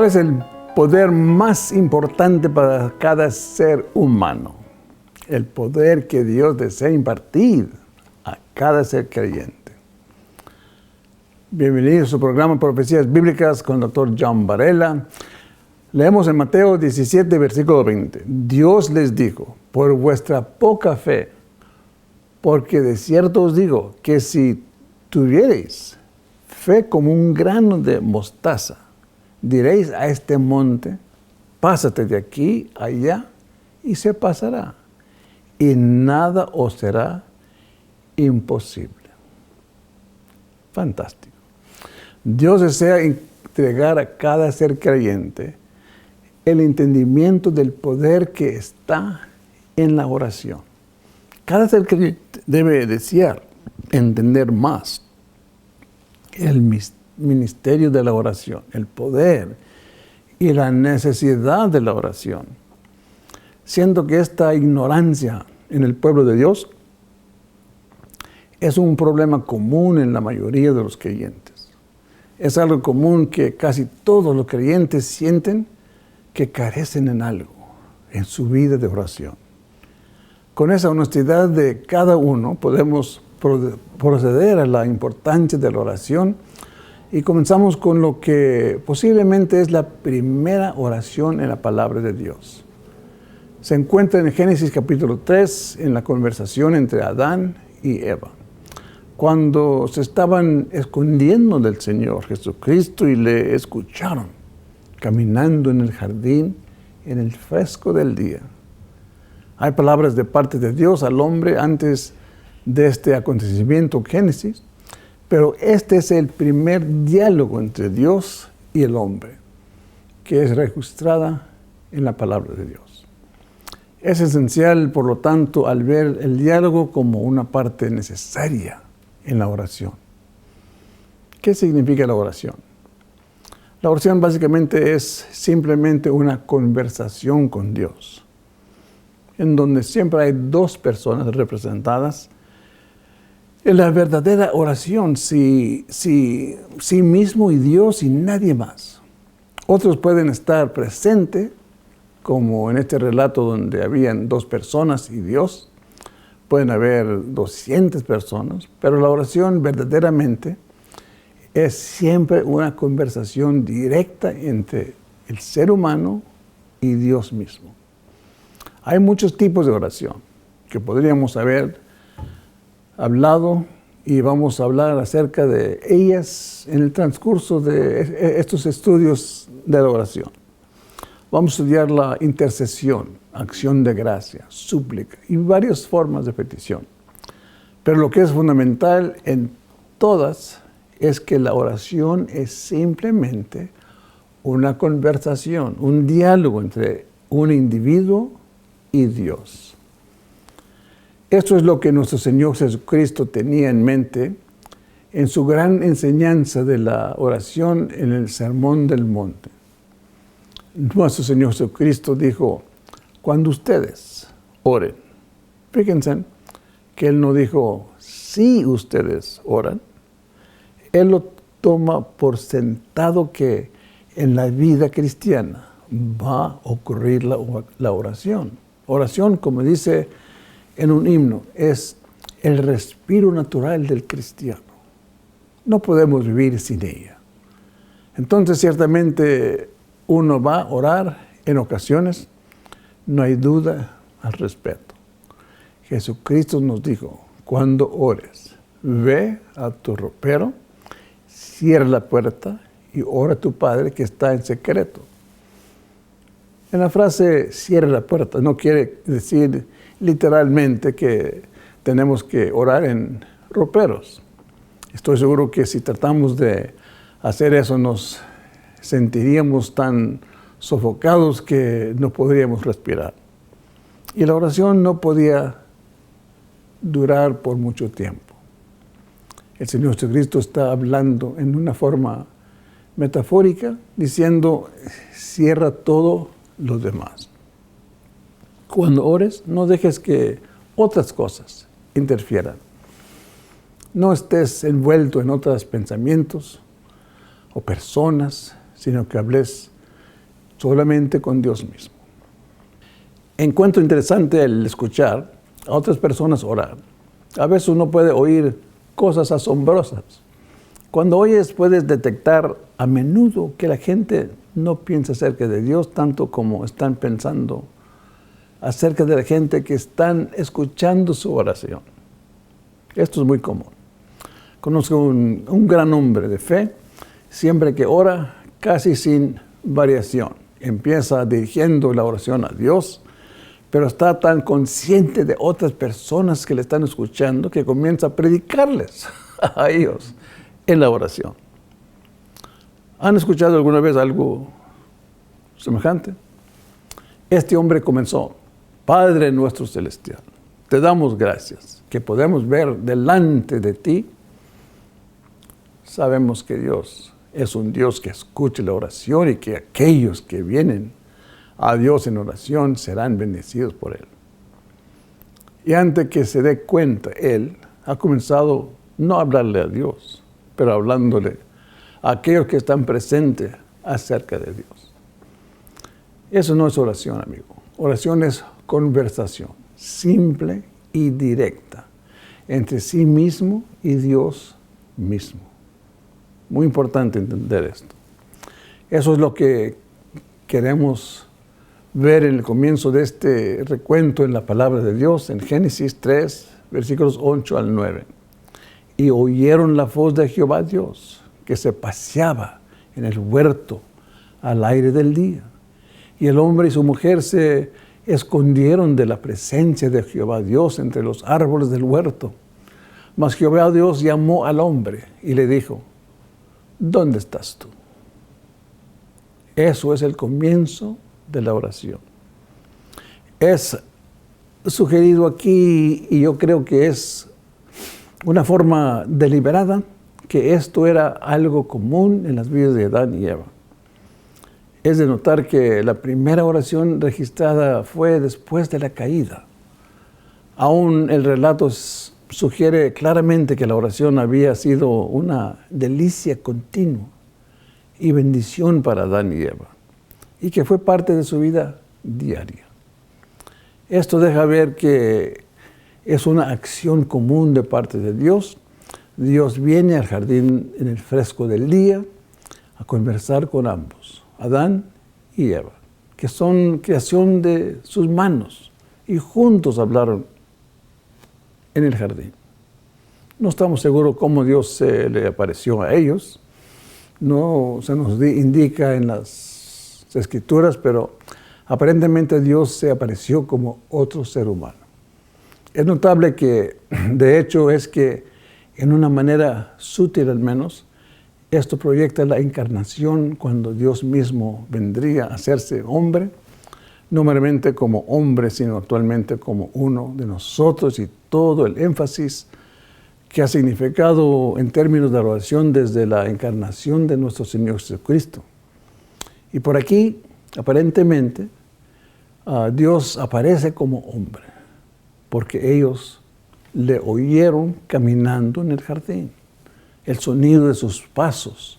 ¿Cuál es el poder más importante para cada ser humano? El poder que Dios desea impartir a cada ser creyente. Bienvenidos a su programa Profecías Bíblicas con el Dr. John Varela. Leemos en Mateo 17, versículo 20. Dios les dijo, por vuestra poca fe, porque de cierto os digo que si tuviereis fe como un grano de mostaza, diréis a este monte, pásate de aquí a allá, y se pasará, y nada os será imposible. Fantástico. Dios desea entregar a cada ser creyente el entendimiento del poder que está en la oración. Cada ser creyente debe desear entender más el ministerio de la oración, el poder y la necesidad de la oración. Siento que esta ignorancia en el pueblo de Dios es un problema común en la mayoría de los creyentes. Es algo común que casi todos los creyentes sienten que carecen en algo en su vida de oración. Con esa honestidad de cada uno podemos proceder a la importancia de la oración y comenzamos con lo que posiblemente es la primera oración en la palabra de Dios. Se encuentra en Génesis capítulo 3, en la conversación entre Adán y Eva, cuando se estaban escondiendo del Señor Jesucristo y le escucharon caminando en el jardín en el fresco del día. Hay palabras de parte de Dios al hombre antes de este acontecimiento, Génesis, pero este es el primer diálogo entre Dios y el hombre, que es registrada en la palabra de Dios. Es esencial, por lo tanto, al ver el diálogo como una parte necesaria en la oración. ¿Qué significa la oración? La oración básicamente es simplemente una conversación con Dios, en donde siempre hay dos personas representadas. En la verdadera oración, sí mismo y Dios y nadie más. Otros pueden estar presentes, como en este relato donde habían dos personas y Dios. Pueden haber 200 personas, pero la oración verdaderamente es siempre una conversación directa entre el ser humano y Dios mismo. Hay muchos tipos de oración que podríamos haber hablado y vamos a hablar acerca de ellas en el transcurso de estos estudios de la oración. Vamos a estudiar la intercesión, acción de gracia, súplica y varias formas de petición. Pero lo que es fundamental en todas es que la oración es simplemente una conversación, un diálogo entre un individuo y Dios. Esto es lo que nuestro Señor Jesucristo tenía en mente en su gran enseñanza de la oración en el Sermón del Monte. Nuestro Señor Jesucristo dijo, cuando ustedes oren, fíjense que Él no dijo, si ustedes oran. Él lo toma por sentado que en la vida cristiana va a ocurrir la oración. Oración, como dice en un himno, es el respiro natural del cristiano. No podemos vivir sin ella. Entonces, ciertamente, uno va a orar en ocasiones, no hay duda al respecto. Jesucristo nos dijo, cuando ores, ve a tu ropero, cierra la puerta y ora a tu Padre que está en secreto. En la frase cierra la puerta no quiere decir literalmente que tenemos que orar en roperos. Estoy seguro que si tratamos de hacer eso nos sentiríamos tan sofocados que no podríamos respirar. Y la oración no podía durar por mucho tiempo. El Señor Jesucristo está hablando en una forma metafórica, diciendo, cierra todo lo demás. Cuando ores, no dejes que otras cosas interfieran. No estés envuelto en otros pensamientos o personas, sino que hables solamente con Dios mismo. Encuentro interesante el escuchar a otras personas orar. A veces uno puede oír cosas asombrosas. Cuando oyes puedes detectar a menudo que la gente no piensa acerca de Dios tanto como están pensando acerca de la gente que están escuchando su oración. Esto es muy común. Conozco un gran hombre de fe, siempre que ora, casi sin variación. Empieza dirigiendo la oración a Dios, pero está tan consciente de otras personas que le están escuchando que comienza a predicarles a ellos en la oración. ¿Han escuchado alguna vez algo semejante? Este hombre comenzó: Padre nuestro celestial, te damos gracias que podemos ver delante de ti. Sabemos que Dios es un Dios que escucha la oración y que aquellos que vienen a Dios en oración serán bendecidos por Él. Y antes que se dé cuenta, Él ha comenzado no a hablarle a Dios, pero hablándole a aquellos que están presentes acerca de Dios. Eso no es oración, amigo. Oración es conversación simple y directa entre sí mismo y Dios mismo. Muy importante entender esto. Eso es lo que queremos ver en el comienzo de este recuento en la palabra de Dios, en Génesis 3, versículos 8 al 9. Y oyeron la voz de Jehová Dios, que se paseaba en el huerto al aire del día. Y el hombre y su mujer se escondieron de la presencia de Jehová Dios entre los árboles del huerto. Mas Jehová Dios llamó al hombre y le dijo: ¿dónde estás tú? Eso es el comienzo de la oración. Es sugerido aquí, y yo creo que es una forma deliberada, que esto era algo común en las vidas de Adán y Eva. Es de notar que la primera oración registrada fue después de la caída. Aún el relato sugiere claramente que la oración había sido una delicia continua y bendición para Adán y Eva, y que fue parte de su vida diaria. Esto deja ver que es una acción común de parte de Dios. Dios viene al jardín en el fresco del día a conversar con ambos, Adán y Eva, que son creación de sus manos, y juntos hablaron en el jardín. No estamos seguros cómo Dios se le apareció a ellos. No se nos indica en las Escrituras, pero aparentemente Dios se apareció como otro ser humano. Es notable que, de hecho, es que en una manera sutil al menos, esto proyecta la encarnación cuando Dios mismo vendría a hacerse hombre, no meramente como hombre, sino actualmente como uno de nosotros, y todo el énfasis que ha significado en términos de oración desde la encarnación de nuestro Señor Jesucristo. Y por aquí, aparentemente, Dios aparece como hombre, porque ellos le oyeron caminando en el jardín. El sonido de sus pasos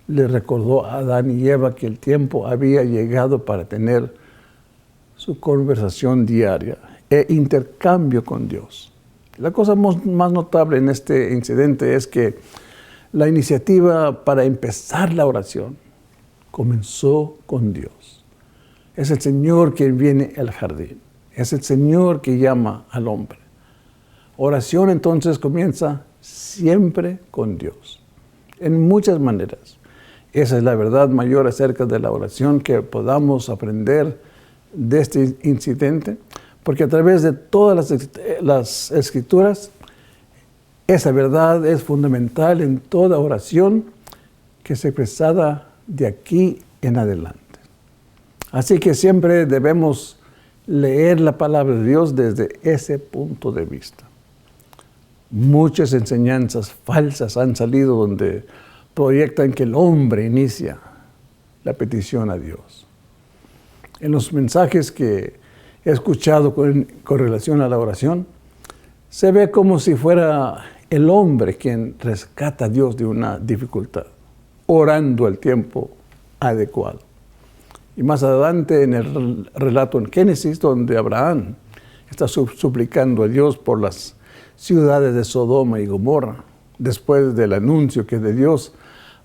le recordó a Adán y Eva que el tiempo había llegado para tener su conversación diaria e intercambio con Dios. La cosa más notable en este incidente es que la iniciativa para empezar la oración comenzó con Dios. Es el Señor quien viene al jardín. Es el Señor que llama al hombre. Oración entonces comienza siempre con Dios, en muchas maneras. Esa es la verdad mayor acerca de la oración que podamos aprender de este incidente, porque a través de todas las Escrituras, esa verdad es fundamental en toda oración que se expresada de aquí en adelante. Así que siempre debemos leer la palabra de Dios desde ese punto de vista. Muchas enseñanzas falsas han salido donde proyectan que el hombre inicia la petición a Dios. En los mensajes que he escuchado con relación a la oración, se ve como si fuera el hombre quien rescata a Dios de una dificultad, orando al tiempo adecuado. Y más adelante en el relato en Génesis, donde Abraham está suplicando a Dios por las ciudades de Sodoma y Gomorra, después del anuncio que de Dios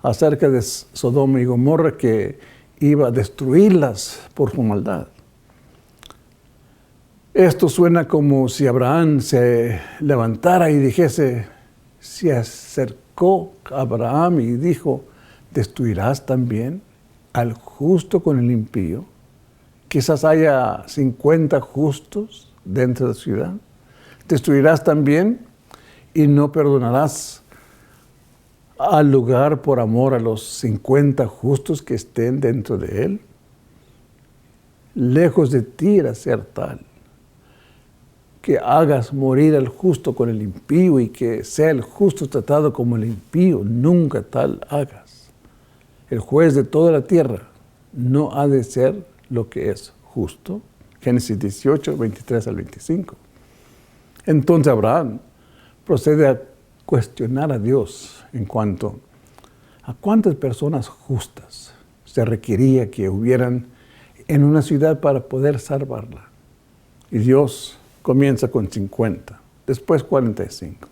acerca de Sodoma y Gomorra, que iba a destruirlas por su maldad. Esto suena como si Abraham se levantara y dijese, se acercó a Abraham y dijo, ¿destruirás también al justo con el impío? Quizás haya 50 justos dentro de la ciudad. ¿Destruirás también y no perdonarás al lugar por amor a los 50 justos que estén dentro de él? Lejos de ti era ser tal, que hagas morir al justo con el impío y que sea el justo tratado como el impío. Nunca tal hagas. El juez de toda la tierra no ha de ser lo que es justo. Génesis 18, 23 al 25. Entonces Abraham procede a cuestionar a Dios en cuanto a cuántas personas justas se requería que hubieran en una ciudad para poder salvarla. Y Dios comienza con 50, después 45.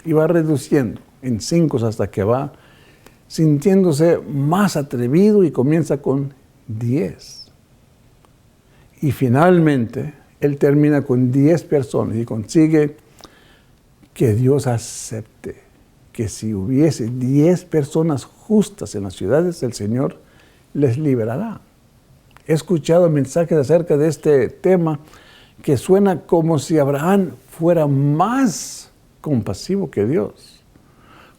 Y va reduciendo en 5 hasta que va sintiéndose más atrevido y comienza con 10. Y finalmente, él termina con 10 personas y consigue que Dios acepte que si hubiese 10 personas justas en las ciudades, el Señor les liberará. He escuchado mensajes acerca de este tema que suena como si Abraham fuera más compasivo que Dios.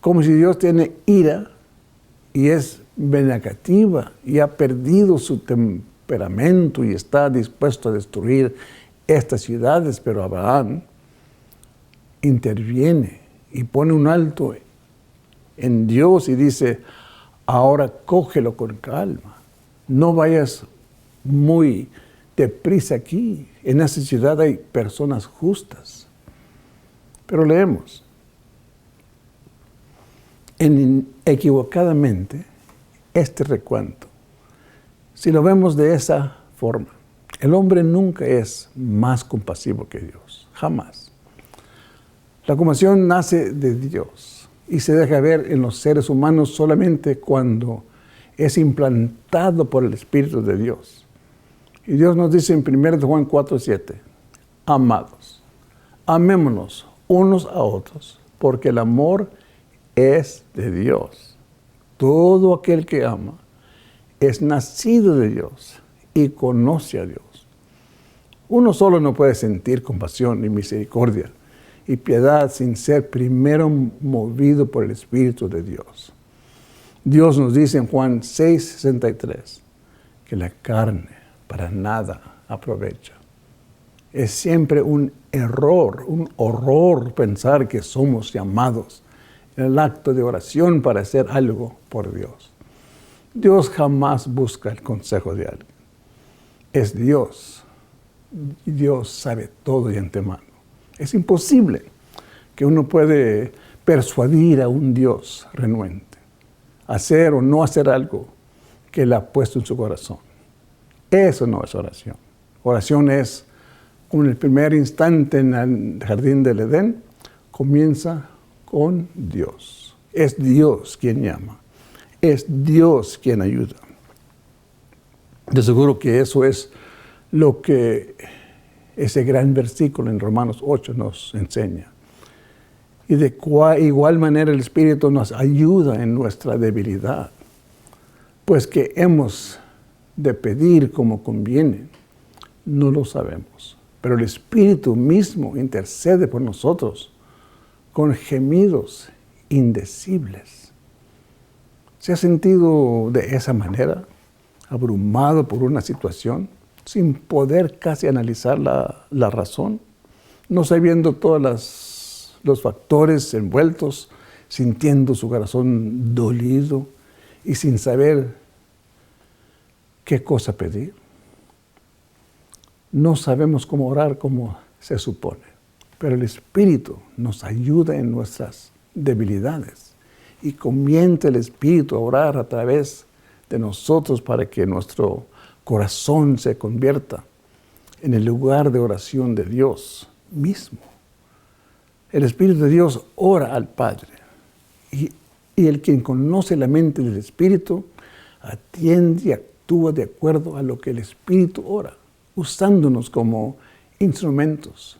Como si Dios tiene ira y es vengativa y ha perdido su temperamento y está dispuesto a destruir estas ciudades, pero Abraham interviene y pone un alto en Dios y dice, ahora cógelo con calma, no vayas muy deprisa aquí. En esa ciudad hay personas justas. Pero leemos, equivocadamente, este recuento, si lo vemos de esa forma, el hombre nunca es más compasivo que Dios, jamás. La compasión nace de Dios y se deja ver en los seres humanos solamente cuando es implantado por el Espíritu de Dios. Y Dios nos dice en 1 Juan 4:7, amados, amémonos unos a otros, porque el amor es de Dios. Todo aquel que ama es nacido de Dios y conoce a Dios. Uno solo no puede sentir compasión y misericordia y piedad sin ser primero movido por el Espíritu de Dios. Dios nos dice en Juan 6:63 que la carne para nada aprovecha. Es siempre un error, un horror pensar que somos llamados en el acto de oración para hacer algo por Dios. Dios jamás busca el consejo de alguien. Es Dios. Y Dios sabe todo de antemano. Es imposible que uno puede persuadir a un Dios renuente a hacer o no hacer algo que Él ha puesto en su corazón. Eso no es oración. Oración es, como en el primer instante en el jardín del Edén, comienza con Dios. Es Dios quien llama. Es Dios quien ayuda. De seguro que eso es lo que ese gran versículo en Romanos 8 nos enseña. Y de igual manera el Espíritu nos ayuda en nuestra debilidad, pues que hemos de pedir como conviene, no lo sabemos. Pero el Espíritu mismo intercede por nosotros con gemidos indecibles. ¿Se ha sentido de esa manera, abrumado por una situación, sin poder casi analizar la razón, no sabiendo todos los factores envueltos, sintiendo su corazón dolido y sin saber qué cosa pedir? No sabemos cómo orar como se supone, pero el Espíritu nos ayuda en nuestras debilidades y comienza el Espíritu a orar a través de nosotros para que nuestro corazón se convierta en el lugar de oración de Dios mismo. El Espíritu de Dios ora al Padre. Y el quien conoce la mente del Espíritu atiende y actúa de acuerdo a lo que el Espíritu ora, usándonos como instrumentos.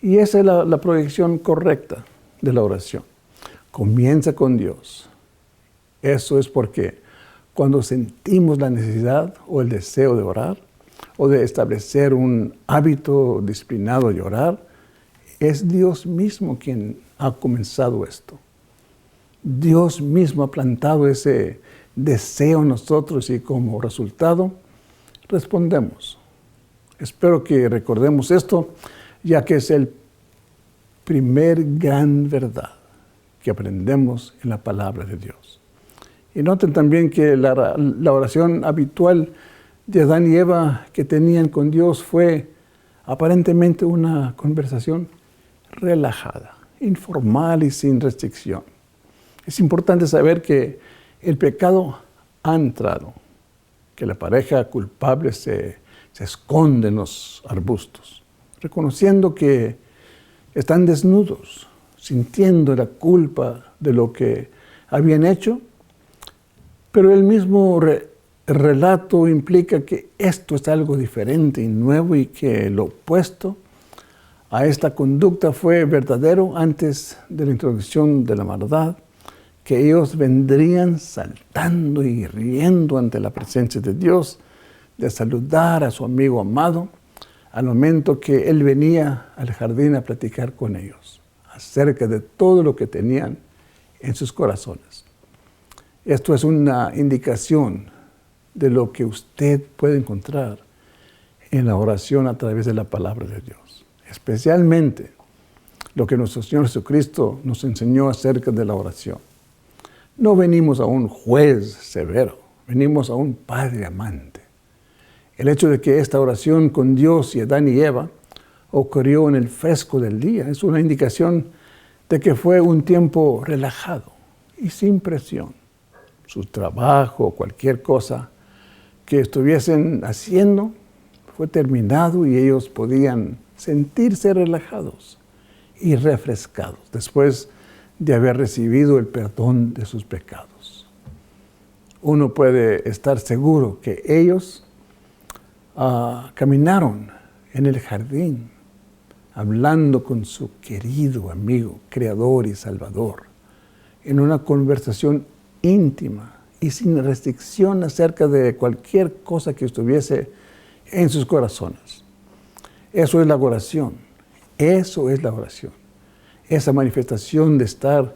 Y esa es la proyección correcta de la oración. Comienza con Dios. Eso es porque cuando sentimos la necesidad o el deseo de orar, o de establecer un hábito disciplinado de orar, es Dios mismo quien ha comenzado esto. Dios mismo ha plantado ese deseo en nosotros y como resultado respondemos. Espero que recordemos esto, ya que es el primer gran verdad que aprendemos en la palabra de Dios. Y noten también que la oración habitual de Adán y Eva que tenían con Dios fue aparentemente una conversación relajada, informal y sin restricción. Es importante saber que el pecado ha entrado, que la pareja culpable se esconde en los arbustos, reconociendo que están desnudos, sintiendo la culpa de lo que habían hecho, pero el mismo relato implica que esto es algo diferente y nuevo y que lo opuesto a esta conducta fue verdadero antes de la introducción de la maldad, que ellos vendrían saltando y riendo ante la presencia de Dios, de saludar a su amigo amado al momento que él venía al jardín a platicar con ellos acerca de todo lo que tenían en sus corazones. Esto es una indicación de lo que usted puede encontrar en la oración a través de la palabra de Dios. Especialmente lo que nuestro Señor Jesucristo nos enseñó acerca de la oración. No venimos a un juez severo, venimos a un Padre amante. El hecho de que esta oración con Dios y Adán y Eva ocurrió en el fresco del día es una indicación de que fue un tiempo relajado y sin presión. Su trabajo, cualquier cosa que estuviesen haciendo, fue terminado y ellos podían sentirse relajados y refrescados después de haber recibido el perdón de sus pecados. Uno puede estar seguro que ellos caminaron en el jardín hablando con su querido amigo, Creador y Salvador, en una conversación íntima y sin restricción acerca de cualquier cosa que estuviese en sus corazones. Eso es la oración. Eso es la oración. Esa manifestación de estar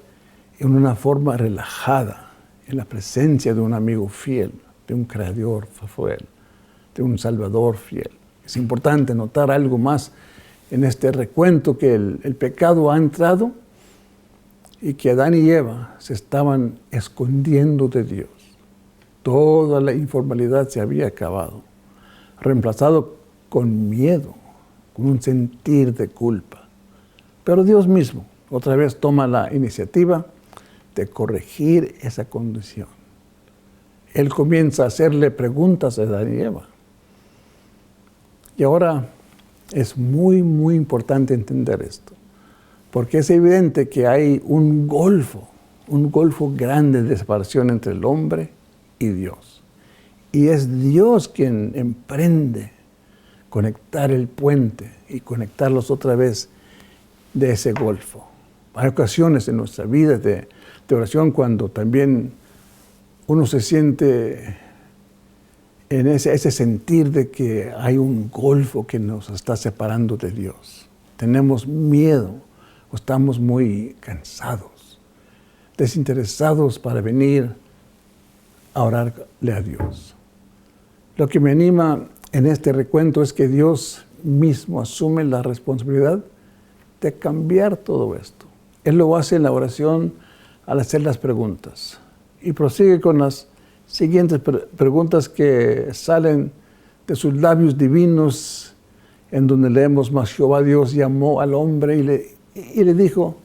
en una forma relajada, en la presencia de un amigo fiel, de un Creador fiel, de un Salvador fiel. Es importante notar algo más en este recuento, que el pecado ha entrado y que Adán y Eva se estaban escondiendo de Dios. Toda la informalidad se había acabado, reemplazado con miedo, con un sentir de culpa. Pero Dios mismo otra vez toma la iniciativa de corregir esa condición. Él comienza a hacerle preguntas a Adán y Eva. Y ahora es muy, muy importante entender esto, porque es evidente que hay un golfo grande de separación entre el hombre y Dios. Y es Dios quien emprende conectar el puente y conectarlos otra vez de ese golfo. Hay ocasiones en nuestra vida de oración cuando también uno se siente en ese sentir de que hay un golfo que nos está separando de Dios. Tenemos miedo o estamos muy cansados, desinteresados para venir a orarle a Dios. Lo que me anima en este recuento es que Dios mismo asume la responsabilidad de cambiar todo esto. Él lo hace en la oración al hacer las preguntas y prosigue con las siguientes preguntas que salen de sus labios divinos, en donde leemos: mas Jehová Dios llamó al hombre y le dijo,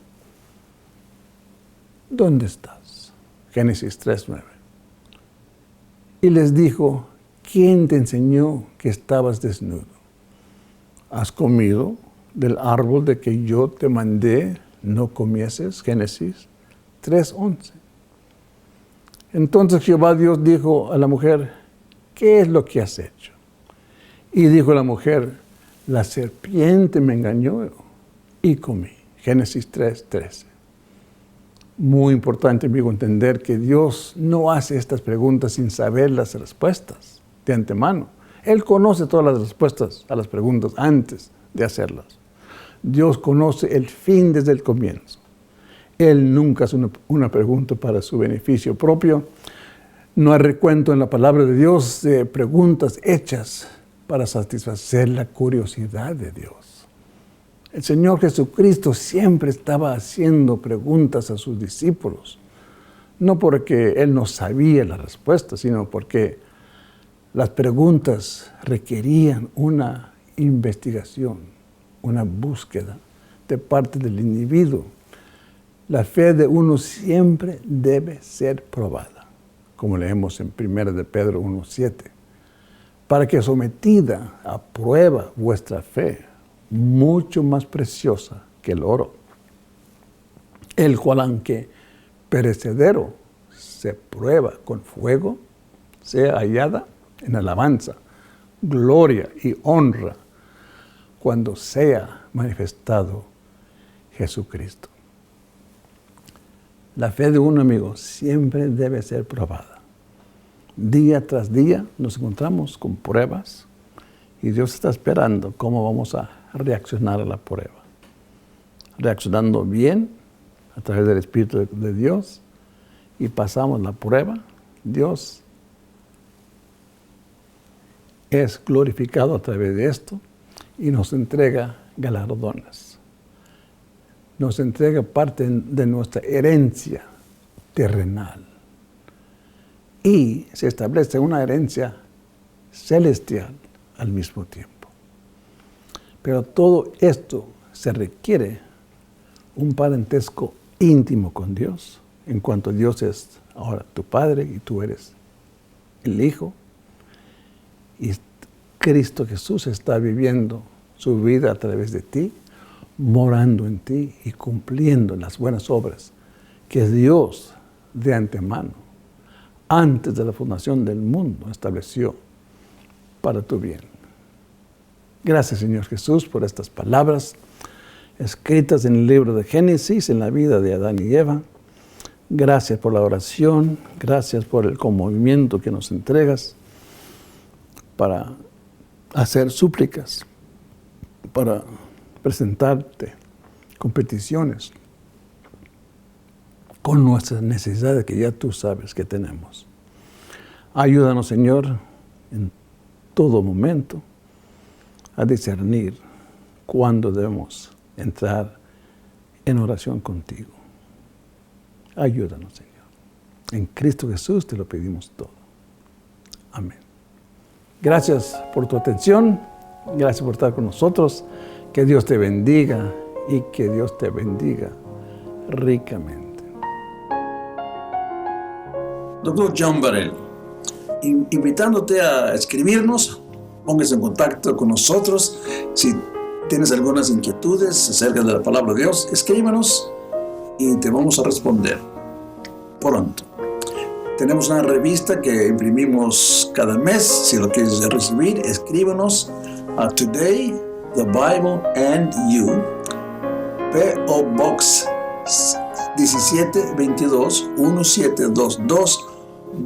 ¿dónde estás? Génesis 3:9. Y les dijo, ¿quién te enseñó que estabas desnudo? ¿Has comido del árbol de que yo te mandé no comieses? Génesis 3:11. Entonces Jehová Dios dijo a la mujer, ¿qué es lo que has hecho? Y dijo la mujer, la serpiente me engañó y comí. Génesis 3:13. Muy importante, amigo, entender que Dios no hace estas preguntas sin saber las respuestas de antemano. Él conoce todas las respuestas a las preguntas antes de hacerlas. Dios conoce el fin desde el comienzo. Él nunca hace una pregunta para su beneficio propio. No hay recuento en la palabra de Dios de preguntas hechas para satisfacer la curiosidad de Dios. El Señor Jesucristo siempre estaba haciendo preguntas a sus discípulos, no porque Él no sabía la respuesta, sino porque las preguntas requerían una investigación, una búsqueda de parte del individuo. La fe de uno siempre debe ser probada, como leemos en 1 de Pedro 1:7, para que sometida a prueba vuestra fe, mucho más preciosa que el oro, el cual aunque perecedero se prueba con fuego, sea hallada en alabanza, gloria y honra cuando sea manifestado Jesucristo. La fe de un amigo siempre debe ser probada. Día tras día nos encontramos con pruebas y Dios está esperando cómo vamos a reaccionar a la prueba. Reaccionando bien a través del Espíritu de Dios y pasamos la prueba, Dios es glorificado a través de esto y nos entrega galardones. Nos entrega parte de nuestra herencia terrenal. Y se establece una herencia celestial al mismo tiempo. Pero todo esto se requiere un parentesco íntimo con Dios, en cuanto Dios es ahora tu Padre y tú eres el Hijo. Y Cristo Jesús está viviendo su vida a través de ti, morando en ti y cumpliendo las buenas obras que Dios de antemano, antes de la fundación del mundo, estableció para tu bien. Gracias, Señor Jesús, por estas palabras escritas en el libro de Génesis, en la vida de Adán y Eva. Gracias por la oración, gracias por el conmovimiento que nos entregas para hacer súplicas, para presentarte con peticiones, con nuestras necesidades que ya tú sabes que tenemos. Ayúdanos, Señor, en todo momento a discernir cuándo debemos entrar en oración contigo. Ayúdanos, Señor. En Cristo Jesús te lo pedimos todo. Amén. Gracias por tu atención. Gracias por estar con nosotros. Que Dios te bendiga y que Dios te bendiga ricamente. Doctor John Barrell, invitándote a escribirnos, póngase en contacto con nosotros. Si tienes algunas inquietudes acerca de la palabra de Dios, escríbanos y te vamos a responder pronto. Tenemos una revista que imprimimos cada mes. Si lo quieres recibir, escríbanos a Today, the Bible and You, P.O. Box 1722 1722,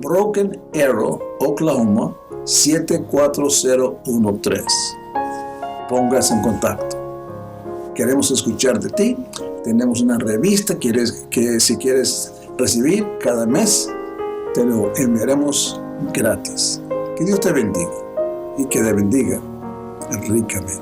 Broken Arrow, Oklahoma 74013. Póngase en contacto. Queremos escuchar de ti. Tenemos una revista que si quieres recibir cada mes, te lo enviaremos gratis. Que Dios te bendiga y que te bendiga ricamente.